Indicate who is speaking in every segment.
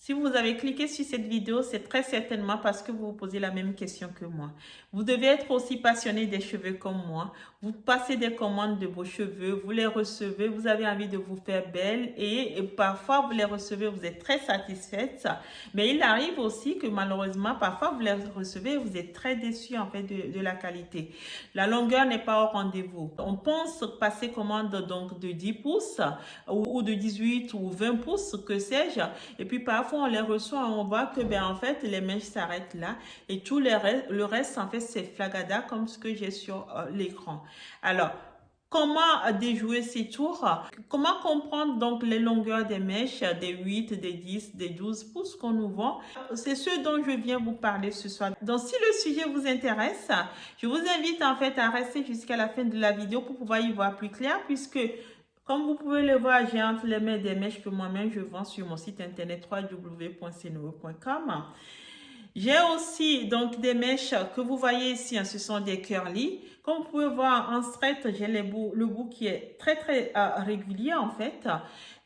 Speaker 1: Si vous avez cliqué sur cette vidéo, c'est très certainement parce que vous vous posez la même question que moi. Vous devez être aussi passionné des cheveux comme moi. Vous passez des commandes de vos cheveux, vous les recevez, vous avez envie de vous faire belle et parfois vous les recevez, vous êtes très satisfaite. Mais il arrive aussi que malheureusement, parfois vous les recevez et vous êtes très déçu en fait de la qualité. La longueur n'est pas au rendez-vous. On pense passer commande donc de 10 pouces ou de 18 ou 20 pouces, que sais-je. Et puis parfois on les reçoit et on voit que en fait les mèches s'arrêtent là et tout le reste en fait c'est flagada comme ce que j'ai sur l'écran. Alors comment déjouer ces tours? Comment comprendre donc les longueurs des mèches, des 8, des 10, des 12 pouces qu'on nous vend? C'est ce dont je viens vous parler ce soir. Donc si le sujet vous intéresse, je vous invite en fait à rester jusqu'à la fin de la vidéo pour pouvoir y voir plus clair, puisque comme vous pouvez le voir, j'ai entre les mains des mèches que moi-même je vends sur mon site internet www.cnoe.com. J'ai aussi donc des mèches que vous voyez ici, ce sont des curly. Comme vous pouvez voir en straight, j'ai le bout qui est très régulier en fait.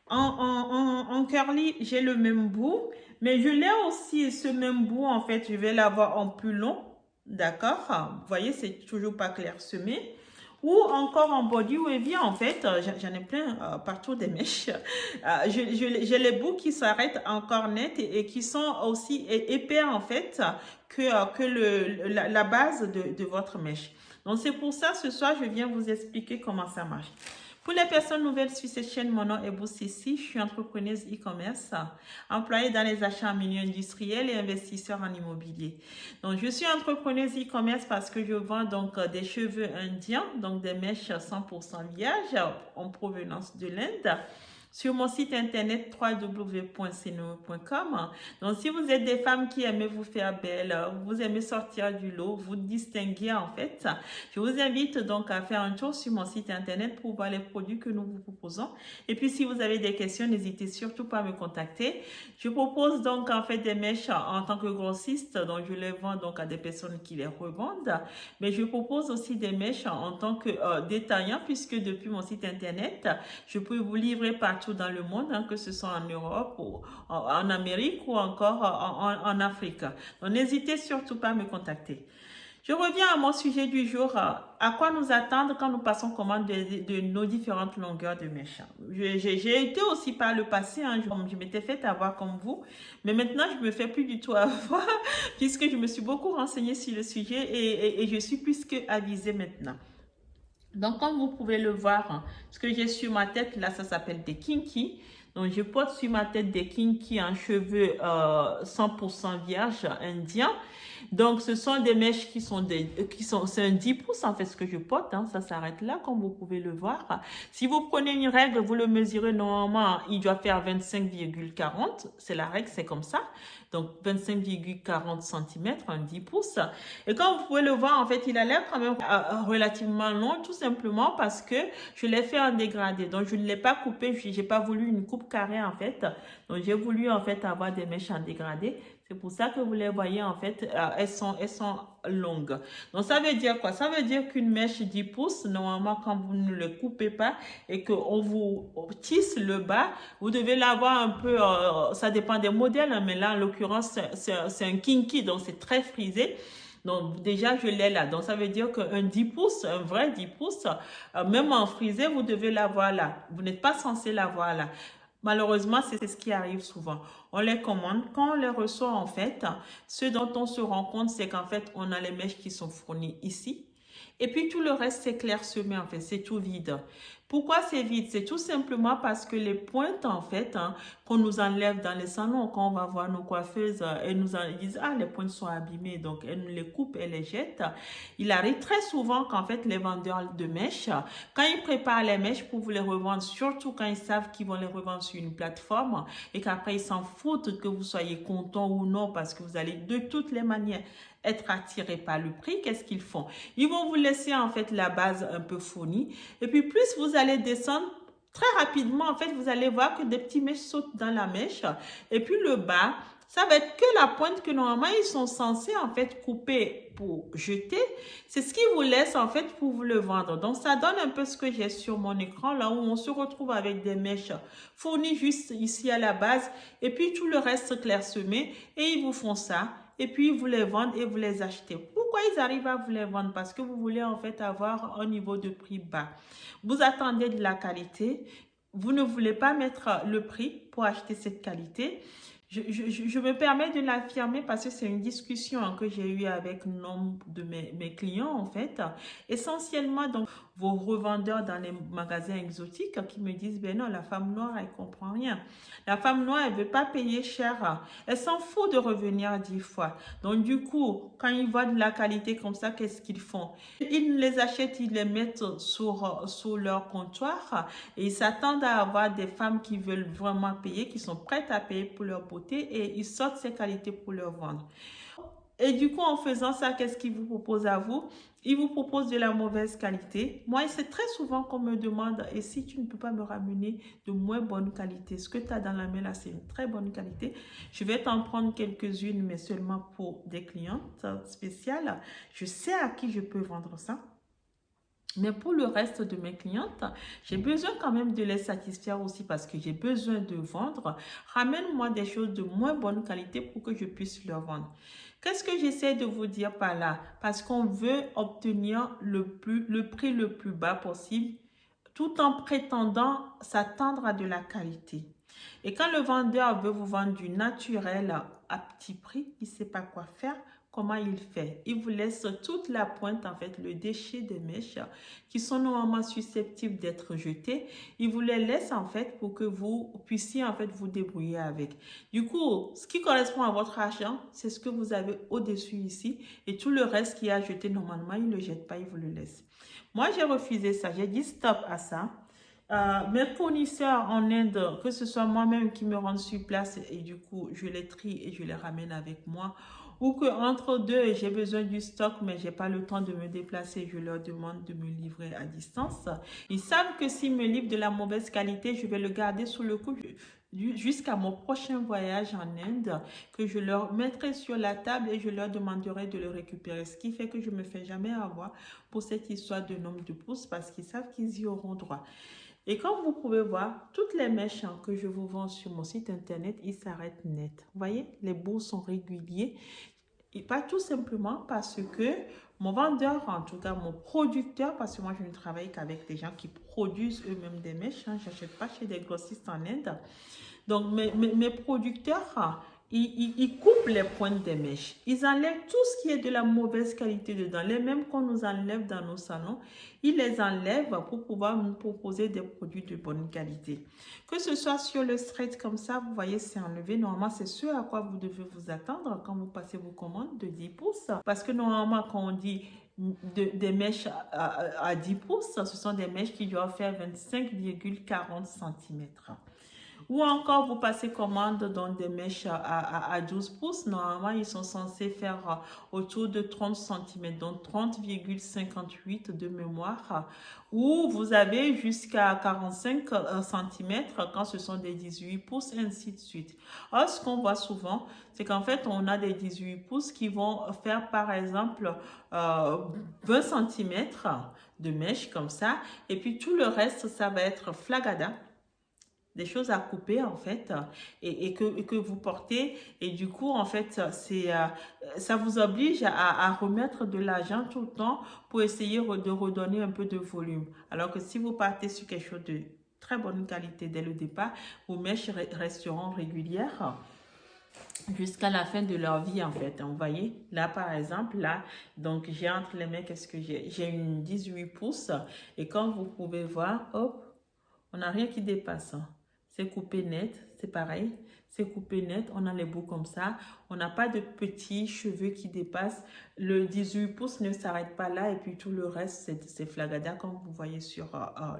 Speaker 1: En curly, j'ai le même bout, mais je l'ai aussi ce même bout en fait, je vais l'avoir en plus long, d'accord? Vous voyez, c'est toujours pas clairsemé. Ou encore en body wavy, en fait, j'en ai plein partout des mèches. J'ai les bouts qui s'arrêtent encore net et qui sont aussi épais, en fait, que la base de votre mèche. Donc, c'est pour ça, ce soir, je viens vous expliquer comment ça marche. Pour les personnes nouvelles sur cette chaîne, mon nom est Boussissi, je suis entrepreneuse e-commerce, employée dans les achats en milieu industriel et investisseur en immobilier. Donc, je suis entrepreneuse e-commerce parce que je vends donc des cheveux indiens, donc des mèches 100% vierges en provenance de l'Inde, sur mon site internet www.cnoe.com. Donc, si vous êtes des femmes qui aimez vous faire belle, vous aimez sortir du lot, vous distinguer en fait, je vous invite donc à faire un tour sur mon site internet pour voir les produits que nous vous proposons. Et puis, si vous avez des questions, n'hésitez surtout pas à me contacter. Je propose donc en fait des mèches en tant que grossiste, donc je les vends donc à des personnes qui les revendent. Mais je propose aussi des mèches en tant que détaillant, puisque depuis mon site internet, je peux vous livrer partout dans le monde, que ce soit en Europe ou en Amérique ou encore en Afrique. Donc, n'hésitez surtout pas à me contacter. Je reviens à mon sujet du jour. À quoi nous attendre quand nous passons commande de nos différentes longueurs de mèches? J'ai été aussi par le passé, je m'étais fait avoir comme vous, mais maintenant je me fais plus du tout avoir puisque je me suis beaucoup renseignée sur le sujet et je suis plus que avisée maintenant. Donc, comme vous pouvez le voir, ce que j'ai sur ma tête, là, ça s'appelle des kinky. Donc, je porte sur ma tête des kinky en cheveux 100% vierge indien. Donc, ce sont des mèches c'est un 10 pouces en fait ce que je porte. Ça s'arrête là, comme vous pouvez le voir. Si vous prenez une règle, vous le mesurez normalement, il doit faire 25,40. C'est la règle, c'est comme ça. Donc, 25,40 cm, un 10 pouces. Et comme vous pouvez le voir, en fait, il a l'air quand même relativement long, tout simplement parce que je l'ai fait en dégradé. Donc, je ne l'ai pas coupé, je n'ai pas voulu une coupe carrée, en fait. Donc, j'ai voulu, en fait, avoir des mèches en dégradé. C'est pour ça que vous les voyez, en fait, elles sont longues. Donc, ça veut dire quoi? Ça veut dire qu'une mèche 10 pouces, normalement, quand vous ne le coupez pas et qu'on vous tisse le bas, vous devez l'avoir un peu, ça dépend des modèles, mais là, en l'occurrence, c'est un kinky, donc c'est très frisé. Donc, déjà, je l'ai là. Donc, ça veut dire qu'un 10 pouces, un vrai 10 pouces, même en frisé, vous devez l'avoir là. Vous n'êtes pas censé l'avoir là. Malheureusement, c'est ce qui arrive souvent. On les commande. Quand on les reçoit, en fait, ce dont on se rend compte, c'est qu'en fait, on a les mèches qui sont fournies ici. Et puis, tout le reste, c'est clairsemé, en fait. C'est tout vide. Pourquoi c'est vide? C'est tout simplement parce que les pointes, en fait, qu'on nous enlève dans les salons, quand on va voir nos coiffeuses, elles nous disent, ah, les pointes sont abîmées, donc elles nous les coupent, elles les jettent. Il arrive très souvent qu'en fait, les vendeurs de mèches, quand ils préparent les mèches pour vous les revendre, surtout quand ils savent qu'ils vont les revendre sur une plateforme et qu'après, ils s'en foutent que vous soyez content ou non parce que vous allez de toutes les manières être attiré par le prix, qu'est-ce qu'ils font? Ils vont vous laisser en fait la base un peu fournie et puis plus vous allez descendre, très rapidement en fait vous allez voir que des petits mèches sautent dans la mèche et puis le bas Ça va être que la pointe que normalement ils sont censés en fait couper pour jeter. C'est ce qui vous laisse en fait pour vous le vendre. Donc ça donne un peu ce que j'ai sur mon écran là où on se retrouve avec des mèches fournies juste ici à la base et puis tout le reste clairsemé et ils vous font ça. Et puis vous les vendent et vous les achetez. Pourquoi ils arrivent à vous les vendre? Parce que vous voulez en fait avoir un niveau de prix bas. Vous attendez de la qualité. Vous ne voulez pas mettre le prix pour acheter cette qualité. Je me permets de l'affirmer parce que c'est une discussion que j'ai eue avec nombre de mes clients en fait. Essentiellement, donc, vos revendeurs dans les magasins exotiques qui me disent, ben non, la femme noire, elle comprend rien. La femme noire, elle veut pas payer cher. Elle s'en fout de revenir 10 fois. Donc, du coup, quand ils voient de la qualité comme ça, qu'est-ce qu'ils font? Ils les achètent, ils les mettent sur leur comptoir et ils s'attendent à avoir des femmes qui veulent vraiment payer, qui sont prêtes à payer pour leur beauté et ils sortent ces qualités pour leur vendre. Et du coup, en faisant ça, qu'est-ce qu'ils vous proposent à vous? Ils vous proposent de la mauvaise qualité. Moi, c'est très souvent qu'on me demande, et si tu ne peux pas me ramener de moins bonne qualité, ce que tu as dans la main là, c'est une très bonne qualité. Je vais t'en prendre quelques-unes, mais seulement pour des clientes spéciales. Je sais à qui je peux vendre ça. Mais pour le reste de mes clientes, j'ai besoin quand même de les satisfaire aussi parce que j'ai besoin de vendre. Ramène-moi des choses de moins bonne qualité pour que je puisse leur vendre. Qu'est-ce que j'essaie de vous dire par là? Parce qu'on veut obtenir le prix le plus bas possible tout en prétendant s'attendre à de la qualité. Et quand le vendeur veut vous vendre du naturel à petit prix, il ne sait pas quoi faire. Comment il fait? Il vous laisse toute la pointe, en fait, le déchet des mèches qui sont normalement susceptibles d'être jetées. Il vous les laisse, en fait, pour que vous puissiez, en fait, vous débrouiller avec. Du coup, ce qui correspond à votre argent, c'est ce que vous avez au-dessus ici. Et tout le reste qui est à jeter, normalement, il ne le jette pas, il vous le laisse. Moi, j'ai refusé ça. J'ai dit stop à ça. Mes fournisseurs en Inde, que ce soit moi-même qui me rende sur place et du coup, je les trie et je les ramène avec moi. Ou que entre deux, j'ai besoin du stock, mais j'ai pas le temps de me déplacer. Je leur demande de me livrer à distance. Ils savent que s'ils me livrent de la mauvaise qualité, je vais le garder sous le coup jusqu'à mon prochain voyage en Inde, que je leur mettrai sur la table et je leur demanderai de le récupérer. Ce qui fait que je me fais jamais avoir pour cette histoire de nombre de pouces parce qu'ils savent qu'ils y auront droit. Et comme vous pouvez voir, toutes les mèches que je vous vends sur mon site internet, ils s'arrêtent net. Vous voyez, les bouts sont réguliers. Et pas tout simplement parce que mon vendeur, en tout cas mon producteur, parce que moi je ne travaille qu'avec des gens qui produisent eux-mêmes des mèches, je n'achète pas chez des grossistes en Inde. Donc mes producteurs, ils coupent les pointes des mèches. Ils enlèvent tout ce qui est de la mauvaise qualité dedans. Les mêmes qu'on nous enlève dans nos salons, ils les enlèvent pour pouvoir nous proposer des produits de bonne qualité. Que ce soit sur le straight comme ça, vous voyez, c'est enlevé. Normalement, c'est ce à quoi vous devez vous attendre quand vous passez vos commandes de 10 pouces. Parce que normalement, quand on dit des mèches à 10 pouces, ce sont des mèches qui doivent faire 25,40 cm. Ou encore, vous passez commande dans des mèches à 12 pouces. Normalement, ils sont censés faire autour de 30 cm, donc 30,58 de mémoire. Ou vous avez jusqu'à 45 cm quand ce sont des 18 pouces, et ainsi de suite. Alors, ce qu'on voit souvent, c'est qu'en fait, on a des 18 pouces qui vont faire, par exemple, 20 cm de mèche comme ça. Et puis, tout le reste, ça va être flagada. Des choses à couper en fait et que vous portez et du coup en fait ça vous oblige à remettre de l'argent tout le temps pour essayer de redonner un peu de volume, alors que si vous partez sur quelque chose de très bonne qualité dès le départ, vos mèches resteront régulières jusqu'à la fin de leur vie en fait. Vous voyez là par exemple là, donc j'ai entre les mains, qu'est-ce que j'ai une 18 pouces et comme vous pouvez voir, hop, on n'a rien qui dépasse. C'est coupé net, c'est pareil. C'est coupé net, on a les bouts comme ça. On n'a pas de petits cheveux qui dépassent. Le 18 pouces ne s'arrête pas là et puis tout le reste, c'est flagada comme vous voyez sur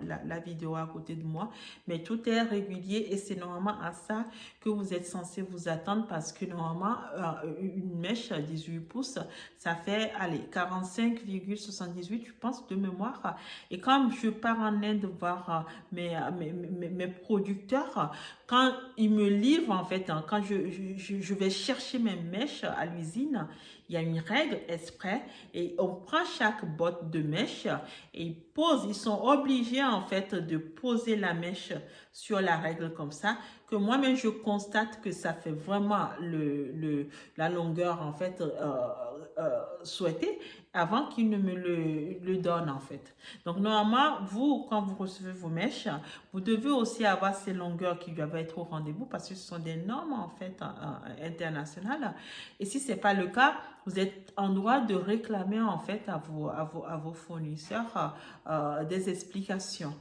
Speaker 1: la vidéo à côté de moi. Mais tout est régulier et c'est normalement à ça que vous êtes censé vous attendre parce que normalement, une mèche à 18 pouces, ça fait, allez, 45,78, je pense, de mémoire. Et quand je pars en Inde voir mes producteurs, quand il me livre en fait, hein, quand je vais chercher mes mèches à l'usine, il y a une règle exprès et on prend chaque botte de mèche et ils sont obligés en fait de poser la mèche sur la règle comme ça, que moi-même je constate que ça fait vraiment la longueur en fait souhaitée avant qu'ils ne me le donnent en fait. Donc normalement, vous, quand vous recevez vos mèches, vous devez aussi avoir ces longueurs qui doivent être au rendez-vous parce que ce sont des normes en fait internationales. Et si ce n'est pas le cas, vous êtes en droit de réclamer en fait à vos fournisseurs des explications.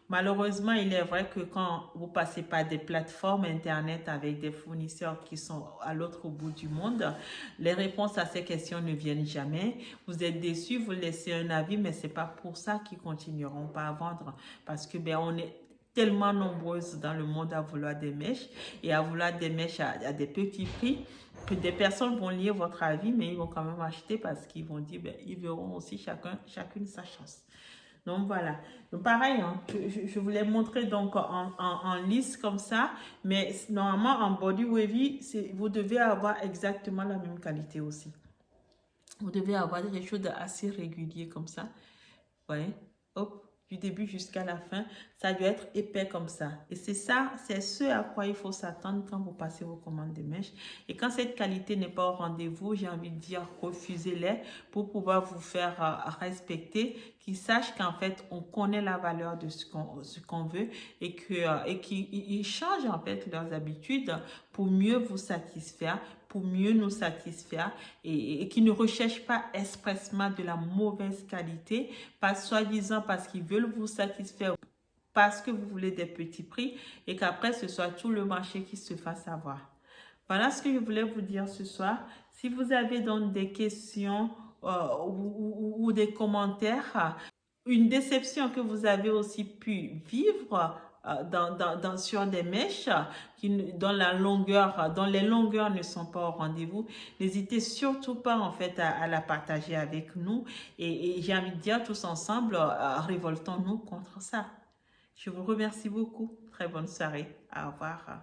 Speaker 1: Malheureusement, il est vrai que quand vous passez par des plateformes Internet avec des fournisseurs qui sont à l'autre bout du monde, les réponses à ces questions ne viennent jamais. Vous êtes déçu, vous laissez un avis, mais ce n'est pas pour ça qu'ils continueront pas à vendre. Parce que on est tellement nombreuses dans le monde à vouloir des mèches et à vouloir des mèches à des petits prix que des personnes vont lire votre avis, mais ils vont quand même acheter parce qu'ils vont dire, ils verront aussi chacune sa chance. Donc voilà. Donc pareil, hein, je voulais montrer donc en lisse comme ça, mais normalement en body wavy, vous devez avoir exactement la même qualité aussi. Vous devez avoir des choses assez réguliers comme ça. Vous voyez, hop, du début jusqu'à la fin, ça doit être épais comme ça. Et c'est ça, c'est ce à quoi il faut s'attendre quand vous passez vos commandes de mèches. Et quand cette qualité n'est pas au rendez-vous, j'ai envie de dire, refusez-les pour pouvoir vous faire respecter, qu'ils sachent qu'en fait, on connaît la valeur de ce qu'on veut et qu'ils changent en fait leurs habitudes pour mieux vous satisfaire, pour mieux nous satisfaire et qui ne recherchent pas expressement de la mauvaise qualité, pas soi-disant parce qu'ils veulent vous satisfaire, parce que vous voulez des petits prix et qu'après ce soit tout le marché qui se fasse avoir. Voilà ce que je voulais vous dire ce soir. Si vous avez donc des questions ou des commentaires, une déception que vous avez aussi pu vivre sur des mèches dont les longueurs ne sont pas au rendez-vous, n'hésitez surtout pas en fait à la partager avec nous et j'ai envie de dire tous ensemble, révoltons-nous contre ça. Je vous remercie beaucoup. Très bonne soirée. Au revoir.